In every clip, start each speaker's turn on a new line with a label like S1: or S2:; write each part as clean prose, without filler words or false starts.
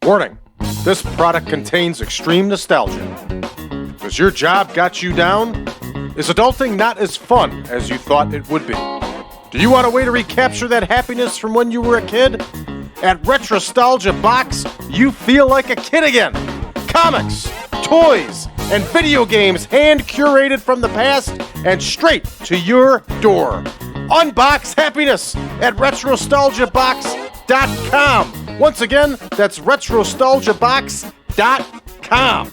S1: Warning, this product contains extreme nostalgia. Does your job got you down? Is adulting not as fun as you thought it would be? Do you want a way to recapture that happiness from when you were a kid? At Retrostalgia Box, you feel like a kid again. Comics, toys, and video games hand-curated from the past and straight to your door. Unbox happiness at retrostalgiabox.com. Once again, that's retrostalgiabox.com.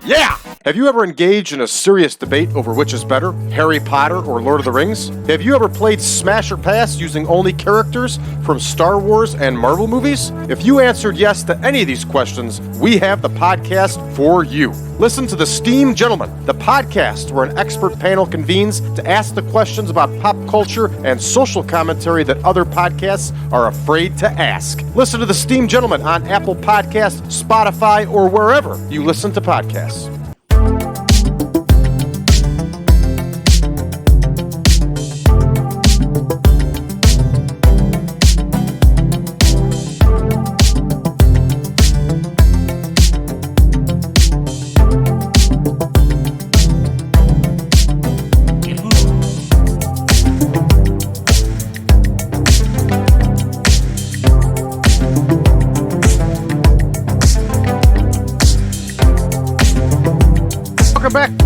S1: Yeah! Have you ever engaged in a serious debate over which is better, Harry Potter or Lord of the Rings? Have you ever played Smash or Pass using only characters from Star Wars and Marvel movies? If you answered yes to any of these questions, we have the podcast for you. Listen to The Steam Gentleman, the podcast where an expert panel convenes to ask the questions about pop culture and social commentary that other podcasts are afraid to ask. Listen to The Steam Gentleman on Apple Podcasts, Spotify, or wherever you listen to podcasts.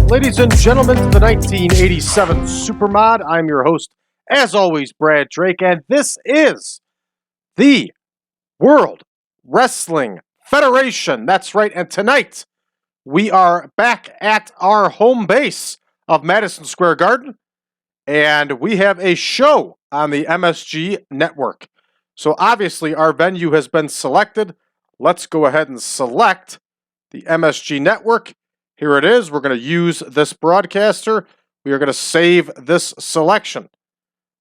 S1: Ladies and gentlemen, to the 1987 Supermod. I'm your host, as always, Brad Drake, and this is the World Wrestling Federation. That's right, and tonight we are back at our home base of Madison Square Garden, and we have a show on the MSG network. So obviously our venue has been selected. Let's go ahead and select the MSG network. Here it is. We're going to use this broadcaster. We are going to save this selection.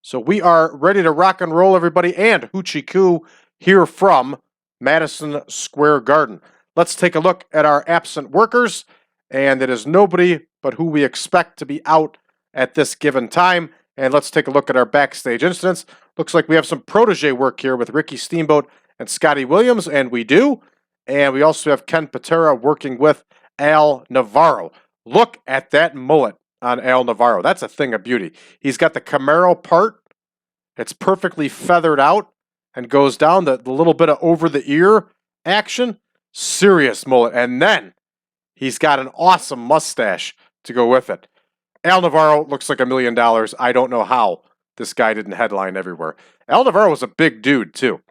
S1: So we are ready to rock and roll, everybody, and Hoochie Coo here from Madison Square Garden. Let's take a look at our absent workers, and it is nobody but who we expect to be out at this given time. And let's take a look at our backstage incidents. Looks like we have some protege work here with Ricky Steamboat and Scotty Williams, and we do. And we also have Ken Patera working with Al Navarro. Look at that mullet on Al Navarro. That's a thing of beauty. He's got the Camaro part. It's perfectly feathered out and goes down the little bit of over the ear action. Serious mullet. And then he's got an awesome mustache to go with it. Al Navarro looks like $1 million. I don't know how this guy didn't headline everywhere. Al Navarro was a big dude too.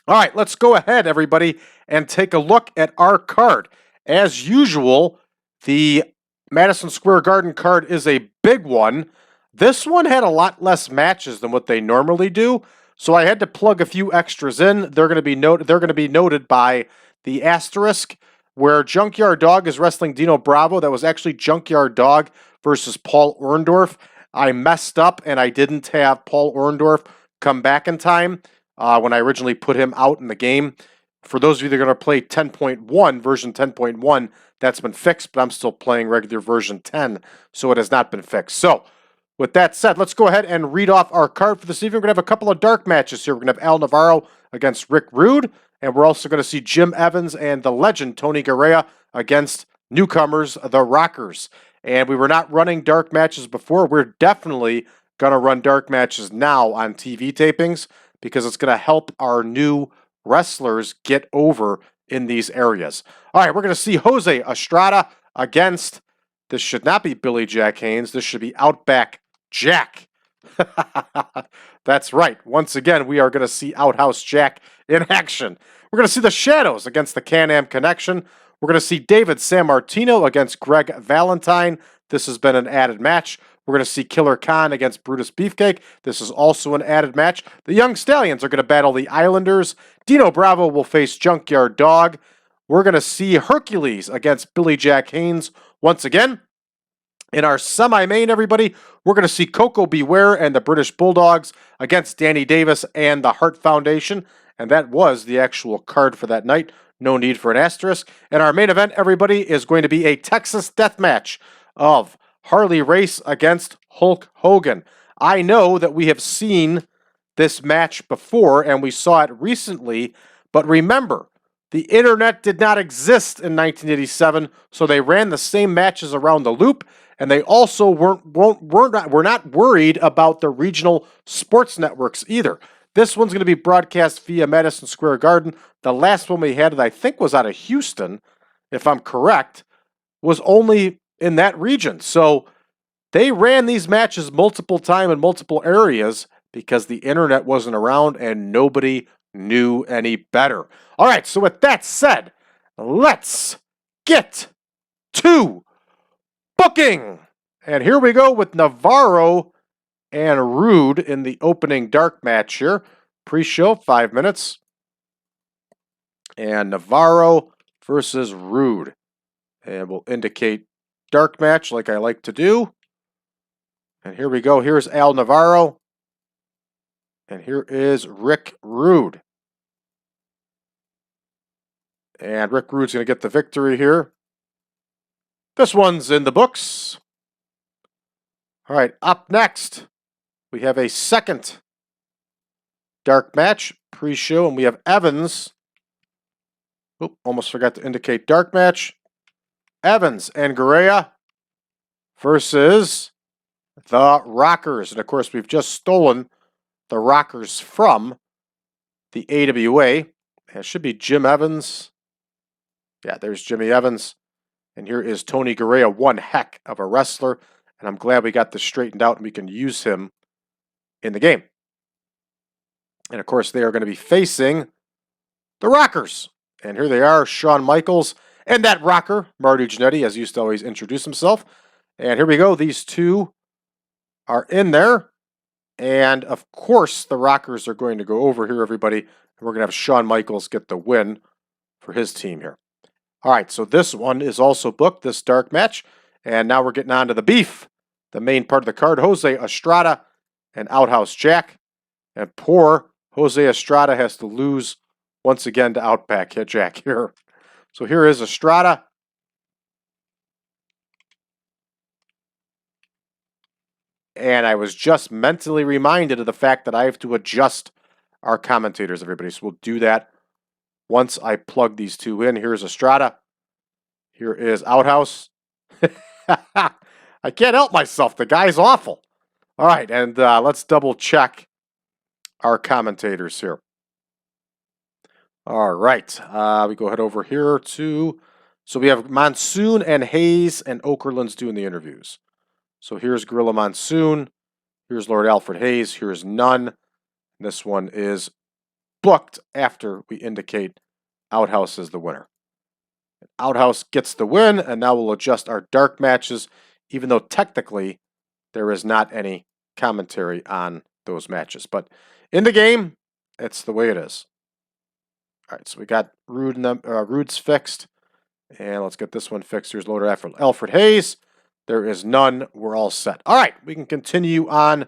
S1: All right, let's go ahead, everybody, and take a look at our card. As usual, the Madison Square Garden card is a big one. This one had a lot less matches than what they normally do, so I had to plug a few extras in. They're going to be noted by the asterisk, where Junkyard Dog is wrestling Dino Bravo. That was actually Junkyard Dog versus Paul Orndorff. I messed up and I didn't have Paul Orndorff come back in time when I originally put him out in the game. For those of you that are going to play 10.1, version 10.1, that's been fixed, but I'm still playing regular version 10, so it has not been fixed. So, with that said, let's go ahead and read off our card for this evening. We're going to have a couple of dark matches here. We're going to have Al Navarro against Rick Rude, and we're also going to see Jim Evans and the legend Tony Garea against newcomers, the Rockers. And we were not running dark matches before. We're definitely going to run dark matches now on TV tapings because it's going to help our new wrestlers get over in these areas. All right, we're going to see Jose Estrada against, this should not be Billy Jack Haynes, this should be Outback Jack. That's right. Once again, we are going to see Outhouse Jack in action. We're going to see the Shadows against the Can-Am Connection. We're going to see David Sammartino against Greg Valentine. This has been an added match. We're going to see Killer Khan against Brutus Beefcake. This is also an added match. The Young Stallions are going to battle the Islanders. Dino Bravo will face Junkyard Dog. We're going to see Hercules against Billy Jack Haynes once again. In our semi-main, everybody, we're going to see Koko Ware and the British Bulldogs against Danny Davis and the Hart Foundation. And that was the actual card for that night. No need for an asterisk. And our main event, everybody, is going to be a Texas death match of Harley Race against Hulk Hogan. I know that we have seen this match before, and we saw it recently, but remember, The internet did not exist in 1987, so they ran the same matches around the loop, and they also were not worried about the regional sports networks either. This one's going to be broadcast via Madison Square Garden. The last one we had, that I think was out of Houston, if I'm correct, was only in that region. So they ran these matches multiple times in multiple areas because the internet wasn't around and nobody knew any better. All right, so with that said, let's get to booking. And here we go with Navarro and Rude in the opening dark match here. Pre-show, 5 minutes. And Navarro versus Rude. And we'll indicate dark match like I like to do. And here we go. Here's Al Navarro. And here is Rick Rude. And Rick Rude's going to get the victory here. This one's in the books. All right, up next, we have a second dark match pre-show, and we have Evans. Oop, almost forgot to indicate dark match. Evans and Garea versus the Rockers. And of course, we've just stolen the Rockers from the AWA. It should be Jim Evans. Yeah, there's Jimmy Evans. And here is Tony Garea, one heck of a wrestler. And I'm glad we got this straightened out and we can use him in the game. And of course, they are going to be facing the Rockers. And here they are, Shawn Michaels and that rocker, Marty Genadi, as used to always introduce himself. And here we go. These two are in there. And of course, the Rockers are going to go over here, everybody. And we're going to have Shawn Michaels get the win for his team here. All right, so this one is also booked, this dark match. And now we're getting on to the beef, the main part of the card. Jose Estrada and Outhouse Jack. And poor Jose Estrada has to lose once again to Outback Jack here. So here is Estrada. And I was just mentally reminded of the fact that I have to adjust our commentators, everybody. So we'll do that once I plug these two in. Here's Estrada. Here is Outhouse. I can't help myself. The guy's awful. All right, and let's double check our commentators here. All right, we go ahead over here to, so we have Monsoon and Hayes and Okerlund's doing the interviews. So here's Gorilla Monsoon, here's Lord Alfred Hayes, here's Nunn. This one is booked after we indicate Outhouse as the winner. Outhouse gets the win, and now we'll adjust our dark matches, even though technically there is not any commentary on those matches. But in the game, it's the way it is. All right, so we got Rude and Rude's fixed. And let's get this one fixed. Here's Lord Alfred Hayes. There is none. We're all set. All right, we can continue on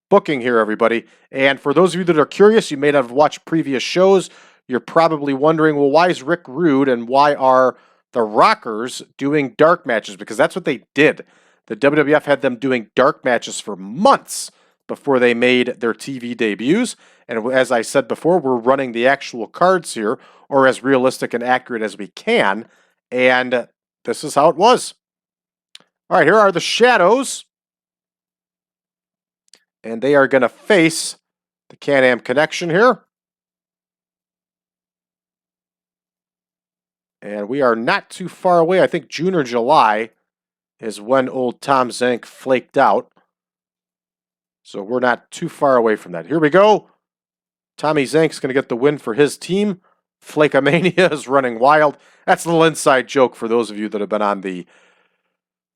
S1: booking here, everybody. And for those of you that are curious, you may not have watched previous shows. You're probably wondering, well, why is Rick Rude and why are the Rockers doing dark matches? Because that's what they did. The WWF had them doing dark matches for months before they made their TV debuts. And as I said before, we're running the actual cards here, or as realistic and accurate as we can. And this is how it was. All right, here are the Shadows. And they are going to face the Can-Am Connection here. And we are not too far away. I think June or July is when old Tom Zank flaked out. So we're not too far away from that. Here we go. Tommy Zank's going to get the win for his team. Flakeomania is running wild. That's a little inside joke for those of you that have been on the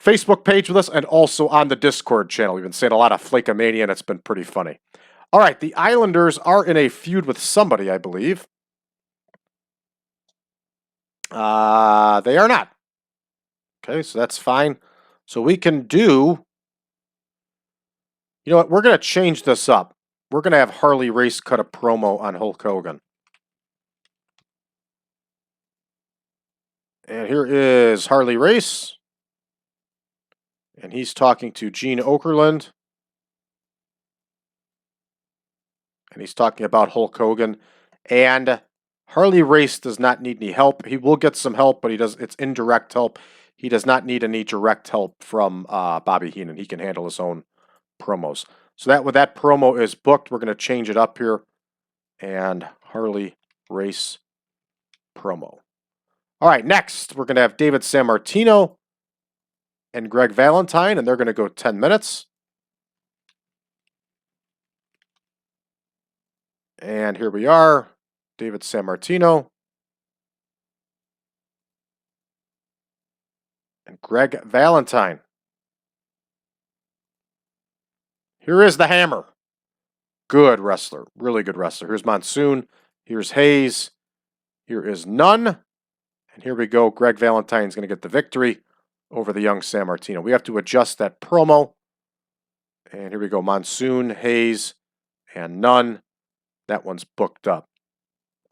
S1: Facebook page with us and also on the Discord channel. We've been saying a lot of Flakeomania, and it's been pretty funny. All right, the Islanders are in a feud with somebody, I believe. They are not. Okay, so that's fine. So we can do... You know what? We're going to change this up. We're going to have Harley Race cut a promo on Hulk Hogan. And here is Harley Race. And he's talking to Gene Okerlund. And he's talking about Hulk Hogan. And Harley Race does not need any help. He will get some help, but it's indirect help. He does not need any direct help from Bobby Heenan. He can handle his own promos. So that promo is booked. We're going to change it up here. And Harley Race promo. All right, next we're going to have David Sammartino and Greg Valentine, and they're going to go 10 minutes. And here we are, David Sammartino and Greg Valentine. Here is the Hammer. Good wrestler, really good wrestler. Here's Monsoon, here's Hayes, here is Nunn, and here we go. Greg Valentine's going to get the victory over the young Sammartino. We have to adjust that promo. And here we go, Monsoon, Hayes, and Nunn. That one's booked up.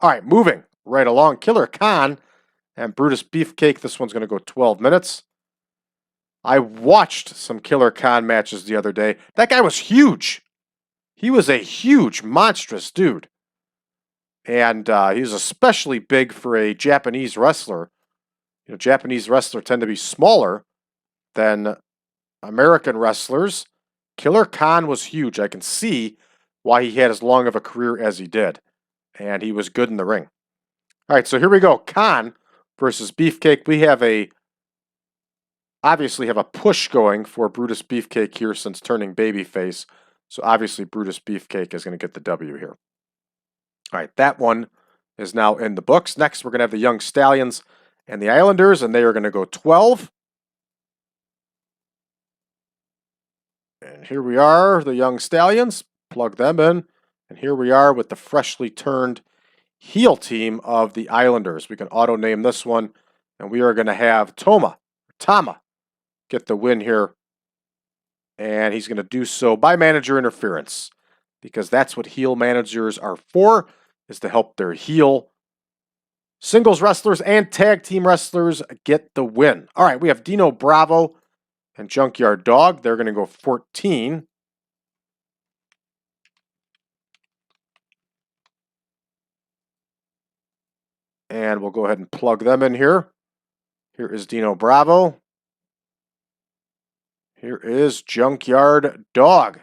S1: All right, moving right along. Killer Khan and Brutus Beefcake. This one's going to go 12 minutes. I watched some Killer Khan matches the other day. That guy was huge. He was a huge, monstrous dude. And he was especially big for a Japanese wrestler. You know, Japanese wrestlers tend to be smaller than American wrestlers. Killer Khan was huge. I can see why he had as long of a career as he did. And he was good in the ring. All right, so here we go. Khan versus Beefcake. We have obviously have a push going for Brutus Beefcake here since turning babyface. So obviously Brutus Beefcake is going to get the W here. All right, that one is now in the books. Next, we're going to have the Young Stallions and the Islanders, and they are going to go 12. And here we are, the Young Stallions. Plug them in. And here we are with the freshly turned heel team of the Islanders. We can auto-name this one, and we are going to have Tama get the win here. And he's going to do so by manager interference, because that's what heel managers are for, is to help their heel singles wrestlers and tag team wrestlers get the win. All right, we have Dino Bravo and Junkyard Dog. They're going to go 14. And we'll go ahead and plug them in here. Here is Dino Bravo. Here is Junkyard Dog.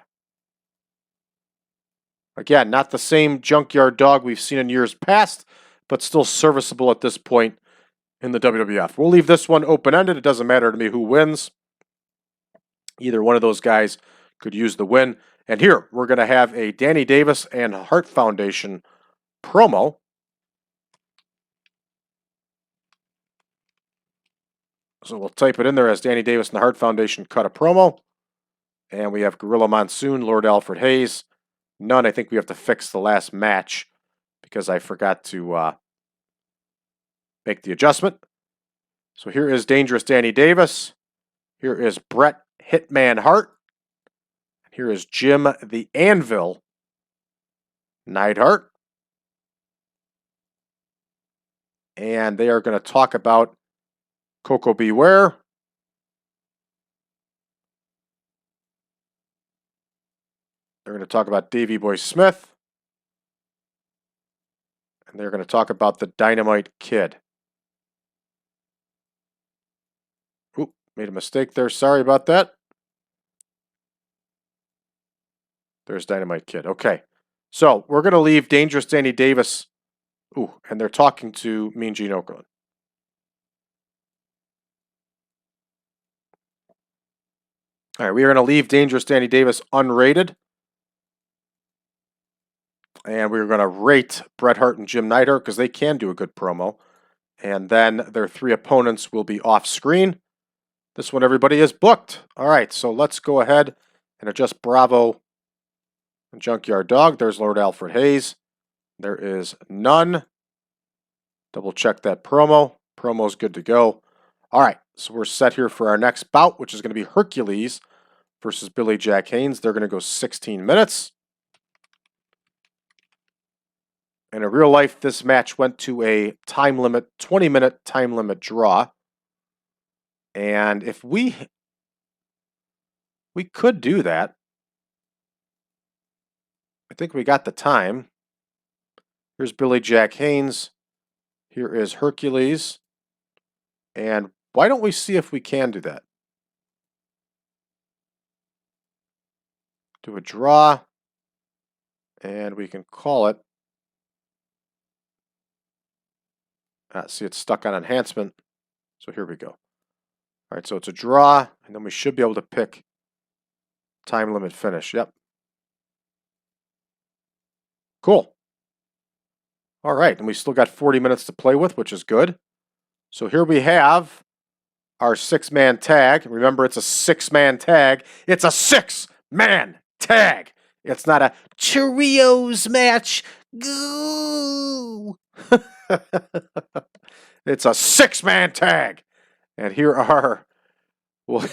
S1: Again, not the same Junkyard Dog we've seen in years past, but still serviceable at this point in the WWF. We'll leave this one open-ended. It doesn't matter to me who wins. Either one of those guys could use the win. And here, we're going to have a Danny Davis and Hart Foundation promo. So we'll type it in there as Danny Davis and the Hart Foundation cut a promo. And we have Gorilla Monsoon, Lord Alfred Hayes. None. I think we have to fix the last match because I forgot to make the adjustment. So here is Dangerous Danny Davis. Here is Bret Hitman Hart. Here is Jim the Anvil Neidhart. And they are going to talk about Koko Beware. They're going to talk about Davey Boy Smith. And they're going to talk about the Dynamite Kid. Oop, made a mistake there. Sorry about that. There's Dynamite Kid. Okay. So we're going to leave Dangerous Danny Davis. Ooh, and they're talking to Mean Gene Okerlund. All right, we are going to leave Dangerous Danny Davis unrated. And we're going to rate Bret Hart and Jim Neidhart because they can do a good promo. And then their three opponents will be off screen. This one, everybody is booked. All right, so let's go ahead and adjust Bravo and Junkyard Dog. There's Lord Alfred Hayes. There is None. Double check that promo. Promo's good to go. All right, so we're set here for our next bout, which is going to be Hercules versus Billy Jack Haynes. They're going to go 16 minutes. And in real life, this match went to a time limit, 20-minute time limit draw. And if we could do that. I think we got the time. Here's Billy Jack Haynes. Here is Hercules. And why don't we see if we can do that? Do a draw. And we can call it. See, it's stuck on enhancement. So here we go. All right, so it's a draw. And then we should be able to pick time limit finish. Yep. Cool. All right, and we still got 40 minutes to play with, which is good. So here we have our 6-man tag. Remember, it's a 6-man tag. It's a 6-man tag. It's not a trios match. Goo. It's a 6-man tag. And here are, well,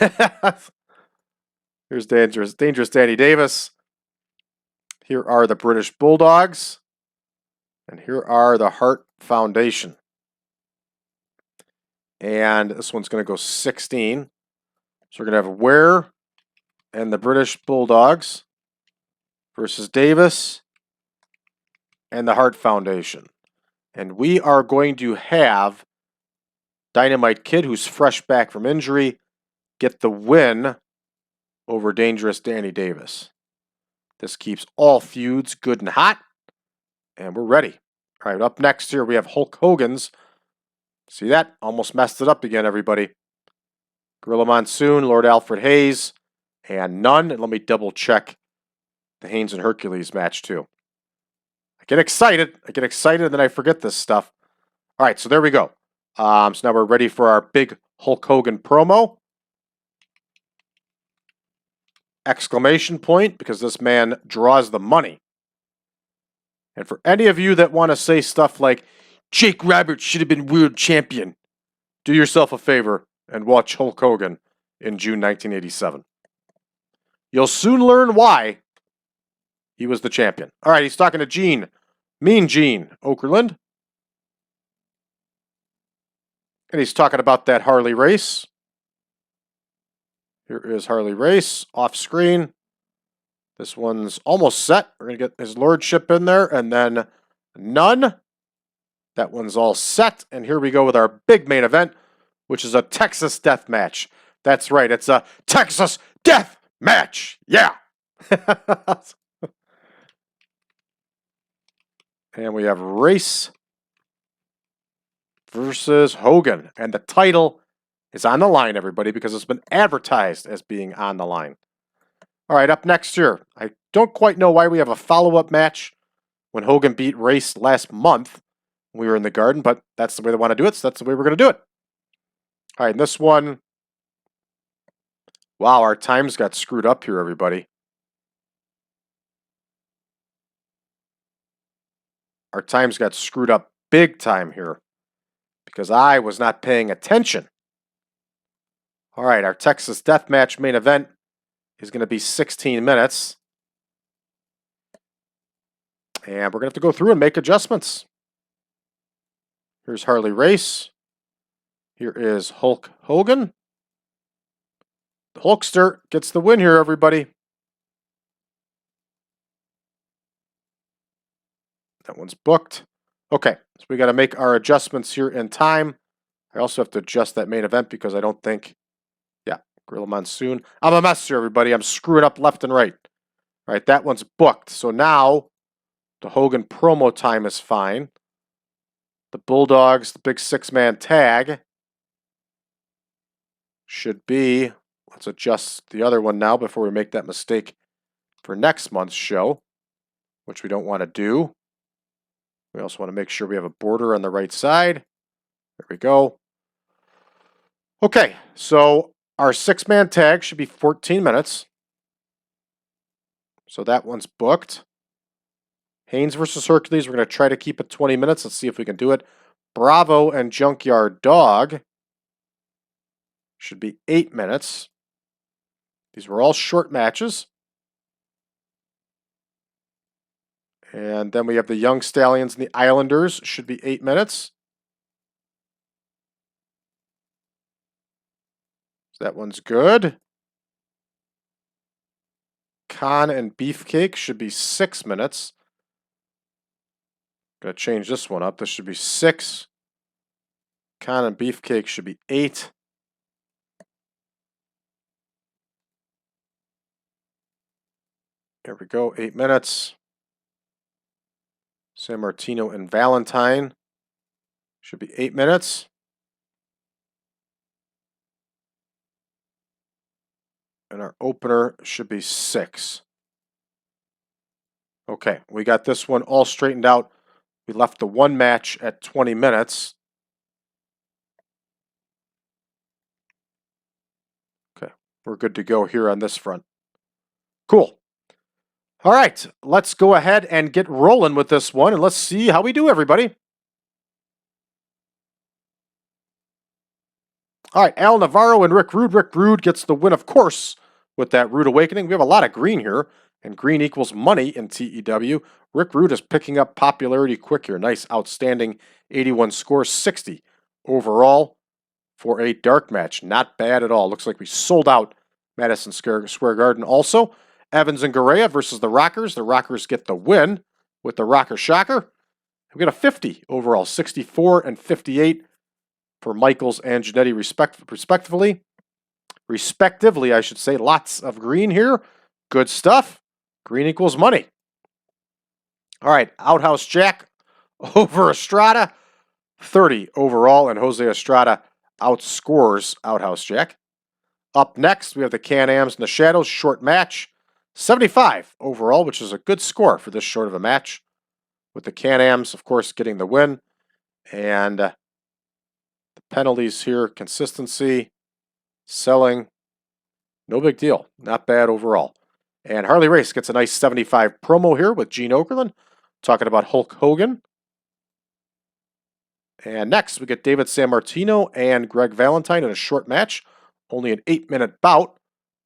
S1: here's Dangerous Danny Davis. Here are the British Bulldogs. And here are the Hart Foundation. And this one's going to go 16. So we're going to have Ware and the British Bulldogs versus Davis and the Hart Foundation. And we are going to have Dynamite Kid, who's fresh back from injury, get the win over Dangerous Danny Davis. This keeps all feuds good and hot. And we're ready. All right, up next here we have Hulk Hogan's. See that? Almost messed it up again, everybody. Gorilla Monsoon, Lord Alfred Hayes, and none. And let me double check the Haynes and Hercules match too. I get excited, and then I forget this stuff. All right, so there we go. So now we're ready for our big Hulk Hogan promo. Exclamation point, because this man draws the money. And for any of you that want to say stuff like, Jake Roberts should have been world champion, do yourself a favor and watch Hulk Hogan in June 1987. You'll soon learn why he was the champion. All right, he's talking to Mean Gene Okerlund. And he's talking about that Harley race. Here is Harley race off screen. This one's almost set. We're going to get his lordship in there, and then none. That one's all set, and here we go with our big main event, which is a Texas death match. That's right, it's a Texas death match. Yeah. And we have Race versus Hogan, and the title is on the line, everybody, because it's been advertised as being on the line. All right, up next here, I don't quite know why we have a follow-up match when Hogan beat Race last month. We were in the Garden, but that's the way they want to do it, so that's the way we're going to do it. All right, and this one, wow, our times got screwed up here, everybody. Our times got screwed up big time here because I was not paying attention. All right, our Texas Deathmatch main event is going to be 16 minutes. And we're going to have to go through and make adjustments. Here's Harley Race. Here is Hulk Hogan. The Hulkster gets the win here, everybody. That one's booked. Okay, so we got to make our adjustments here in time. I also have to adjust that main event because I don't think... Yeah, Gorilla Monsoon. I'm a mess here, everybody. I'm screwing up left and right. All right, that one's booked. So now the Hogan promo time is fine. The Bulldogs, the big 6-man tag, should be... Let's adjust the other one now before we make that mistake for next month's show, which we don't want to do. We also want to make sure we have a border on the right side. There we go. Okay, so our 6-man tag should be 14 minutes. So that one's booked. Haynes versus Hercules, we're going to try to keep it 20 minutes. Let's see if we can do it. Bravo and Junkyard Dog should be 8 minutes. These were all short matches. And then we have the Young Stallions and the Islanders, should be 8 minutes. So that one's good. Khan and Beefcake should be 6 minutes. Gonna change this one up. This should be 6. Khan and Beefcake should be 8. There we go, 8 minutes. Sammartino and Valentine should be 8 minutes. And our opener should be 6. Okay, we got this one all straightened out. We left the one match at 20 minutes. Okay, we're good to go here on this front. Cool. All right, let's go ahead and get rolling with this one, and let's see how we do, everybody. All right, Al Navarro and Rick Rude. Rick Rude gets the win, of course, with that Rude Awakening. We have a lot of green here, and green equals money in TEW. Rick Rude is picking up popularity quick here. Nice, outstanding 81 score, 60 overall for a dark match. Not bad at all. Looks like we sold out Madison Square Garden also. Evans and Garea versus the Rockers. The Rockers get the win with the Rocker Shocker. We got a 50 overall, 64 and 58 for Michaels and Genadi respectively. Respectively, I should say. Lots of green here. Good stuff. Green equals money. All right, Outhouse Jack over Estrada. 30 overall, and Jose Estrada outscores Outhouse Jack. Up next, we have the Can-Ams and the Shadows. Short match. 75 overall, which is a good score for this short of a match. With the Can-Ams, of course, getting the win. And the penalties here, consistency, selling, no big deal. Not bad overall. And Harley Race gets a nice 75 promo here with Gene Okerlund, talking about Hulk Hogan. And next, we get David Sammartino and Greg Valentine in a short match. Only an 8-minute bout.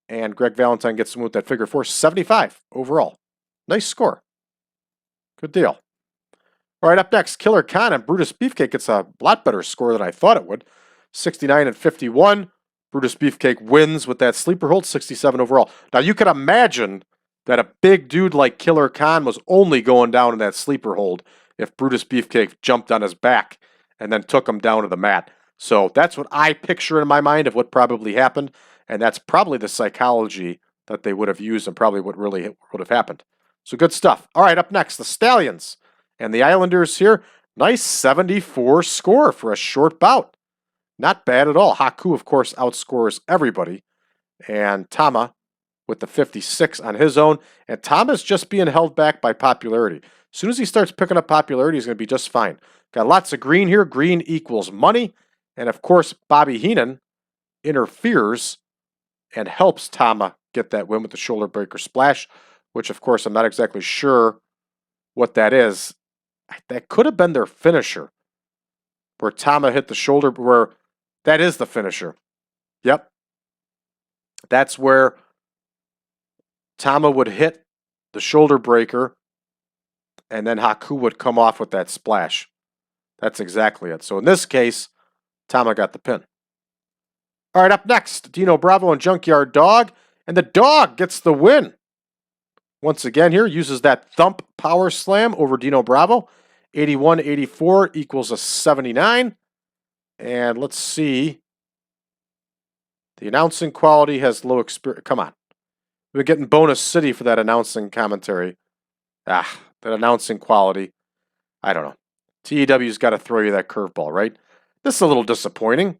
S1: And Greg Valentine gets the win with that figure 4, 75 overall. Nice score. Good deal. All right, up next, Killer Khan and Brutus Beefcake gets a lot better score than I thought it would. 69 and 51. Brutus Beefcake wins with that sleeper hold, 67 overall. Now, you can imagine that a big dude like Killer Khan was only going down in that sleeper hold if Brutus Beefcake jumped on his back and then took him down to the mat. So that's what I picture in my mind of what probably happened. And that's probably the psychology that they would have used and probably what really would have happened. So good stuff. All right, up next, the Stallions and the Islanders here. Nice 74 score for a short bout. Not bad at all. Haku, of course, outscores everybody. And Tama with the 56 on his own. And Tama's just being held back by popularity. As soon as he starts picking up popularity, he's going to be just fine. Got lots of green here. Green equals money. And, of course, Bobby Heenan interferes and helps Tama get that win with the shoulder breaker splash, which, of course, I'm not exactly sure what that is. That could have been their finisher, where Tama hit the shoulder, where that is the finisher. Yep. That's where Tama would hit the shoulder breaker, and then Haku would come off with that splash. That's exactly it. So in this case, Tama got the pin. All right, up next, Dino Bravo and Junkyard Dog. And the dog gets the win. Once again here, uses that thump power slam over Dino Bravo. 81-84 equals a 79. And let's see. The announcing quality has low experience. Come on. We're getting bonus city for that announcing commentary. That announcing quality. I don't know. TEW's got to throw you that curveball, right? This is a little disappointing.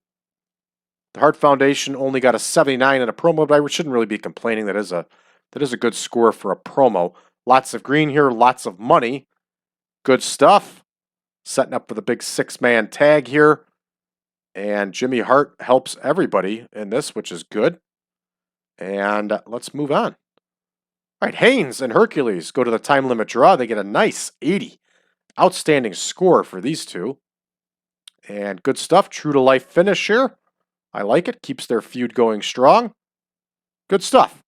S1: The Hart Foundation only got a 79 in a promo, but I shouldn't really be complaining. That is a good score for a promo. Lots of green here, lots of money. Good stuff. Setting up for the big 6-man tag here. And Jimmy Hart helps everybody in this, which is good. And let's move on. All right, Haynes and Hercules go to the time limit draw. They get a nice 80. Outstanding score for these two. And good stuff. True to life finish here. I like it. Keeps their feud going strong. Good stuff.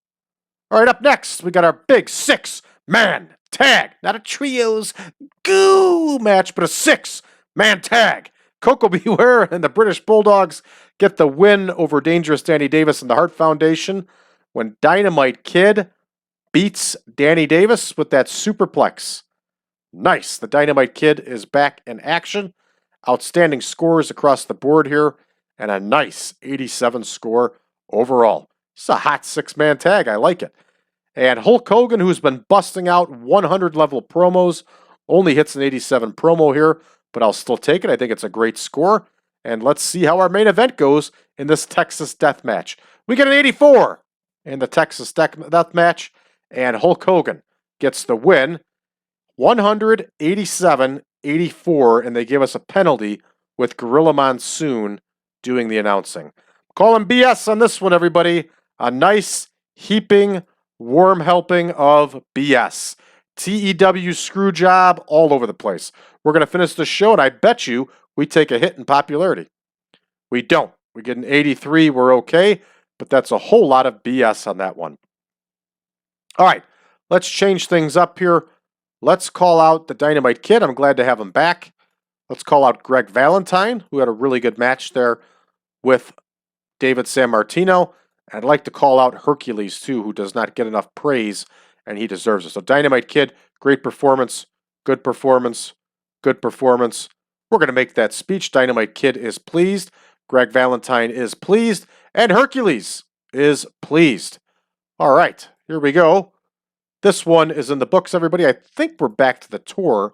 S1: All right, up next, we got our big 6-man tag. Not a trios goo match, but a 6-man tag. Koko Beware and the British Bulldogs get the win over Dangerous Danny Davis and the Hart Foundation when Dynamite Kid beats Danny Davis with that superplex. Nice. The Dynamite Kid is back in action. Outstanding scores across the board here, and a nice 87 score overall. It's a hot 6-man tag. I like it. And Hulk Hogan, who's been busting out 100 level promos, only hits an 87 promo here, but I'll still take it. I think it's a great score. And let's see how our main event goes in this Texas Death Match. We get an 84 in the Texas Death Match, and Hulk Hogan gets the win. 187-84, and they give us a penalty with Gorilla Monsoon doing the announcing. Call him BS on this one, everybody. A nice, heaping, warm helping of BS. TEW screw job all over the place. We're going to finish the show, and I bet you we take a hit in popularity. We don't. We get an 83. We're okay, but that's a whole lot of BS on that one. All right, let's change things up here. Let's call out the Dynamite Kid. I'm glad to have him back. Let's call out Greg Valentine, who had a really good match there with David Sammartino. I'd like to call out Hercules, too, who does not get enough praise, and he deserves it. So Dynamite Kid, great performance, good performance, good performance. We're going to make that speech. Dynamite Kid is pleased. Greg Valentine is pleased. And Hercules is pleased. All right, here we go. This one is in the books, everybody. I think we're back to the tour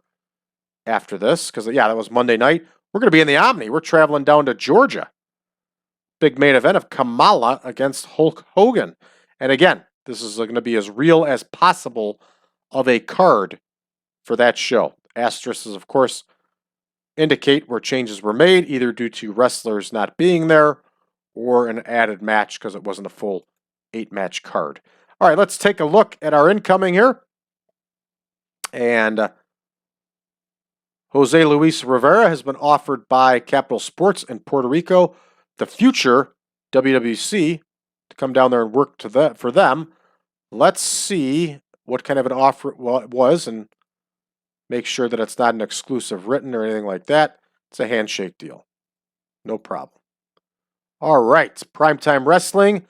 S1: after this because, yeah, that was Monday night. We're going to be in the Omni. We're traveling down to Georgia. Big main event of Kamala against Hulk Hogan. And again, this is going to be as real as possible of a card for that show. Asterisks, of course, indicate where changes were made, either due to wrestlers not being there or an added match because it wasn't a full 8-match card. All right, let's take a look at our incoming here. And Jose Luis Rivera has been offered by Capital Sports in Puerto Rico, the future WWC, to come down there and work for them. Let's see what kind of an offer it was and make sure that it's not an exclusive written or anything like that. It's a handshake deal. No problem. All right, Primetime Wrestling,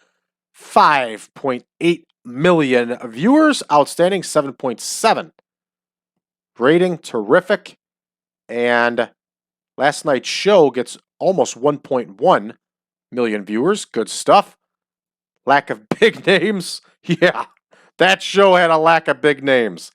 S1: 5.8 million viewers, outstanding, 7.7. Rating, terrific. And last night's show gets almost 1.1 million viewers. Good stuff. Lack of big names. Yeah, that show had a lack of big names.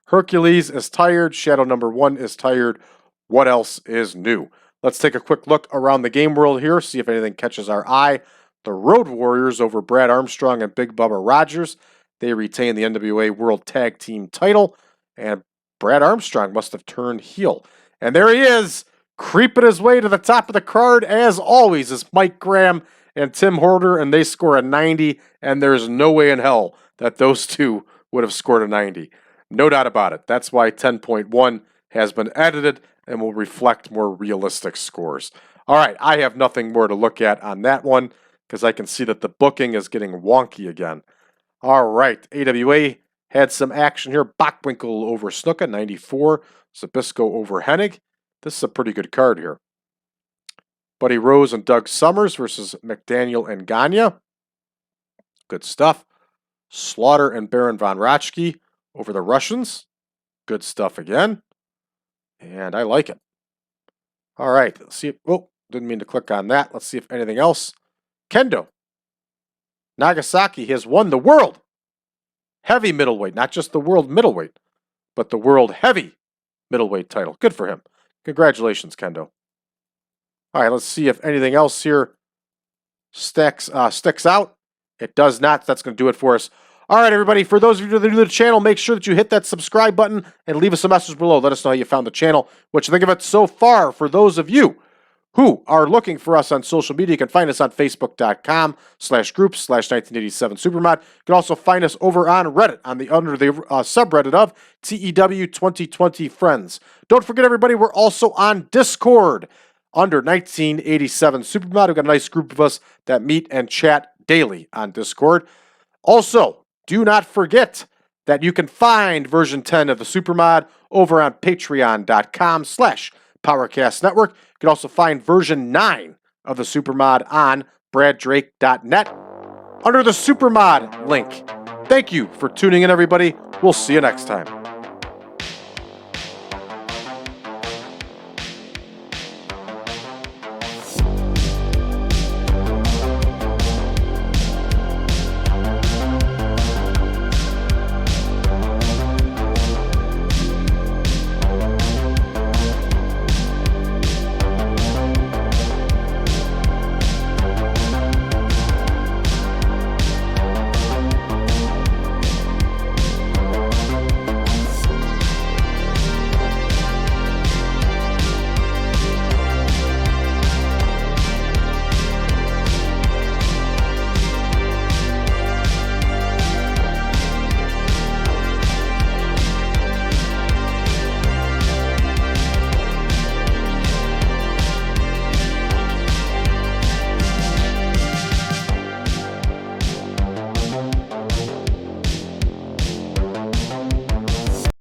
S1: Hercules is tired. Shadow number 1 is tired. What else is new? Let's take a quick look around the game world here, see if anything catches our eye. The Road Warriors over Brad Armstrong and Big Bubba Rogers. They retain the NWA World Tag Team title. And Brad Armstrong must have turned heel. And there he is, creeping his way to the top of the card, as always, is Mike Graham and Tim Horner, and they score a 90, and there's no way in hell that those two would have scored a 90. No doubt about it. That's why 10.1 has been edited and will reflect more realistic scores. All right, I have nothing more to look at on that one because I can see that the booking is getting wonky again. All right, AWA had some action here. Bockwinkel over Snuka, 94. Zbyszko over Hennig. This is a pretty good card here. Buddy Rose and Doug Summers versus McDaniel and Gagne. Good stuff. Slaughter and Baron von Raschke over the Russians. Good stuff again. And I like it. All right, let's see. Oh, didn't mean to click on that. Let's see if anything else. Kendo Nagasaki has won the world heavy middleweight, not just the world middleweight, but the world heavy middleweight title. Good for him. Congratulations, Kendo. All right, let's see if anything else here sticks out. It does not. That's going to do it for us. All right, everybody, for those of you that are new to the channel, make sure that you hit that subscribe button and leave us a message below. Let us know how you found the channel, what you think of it so far. For those of you who are looking for us on social media, you can find us on facebook.com/groups/1987supermod. You can also find us over on Reddit under the subreddit of TEW 2020 Friends. Don't forget, everybody, we're also on Discord under 1987 Supermod. We've got a nice group of us that meet and chat daily on Discord. Also, do not forget that you can find version 10 of the Supermod over on patreon.com/PowerCast Network. You can also find version 9 of the Supermod on braddrake.net under the Supermod link. Thank you for tuning in, everybody. We'll see you next time.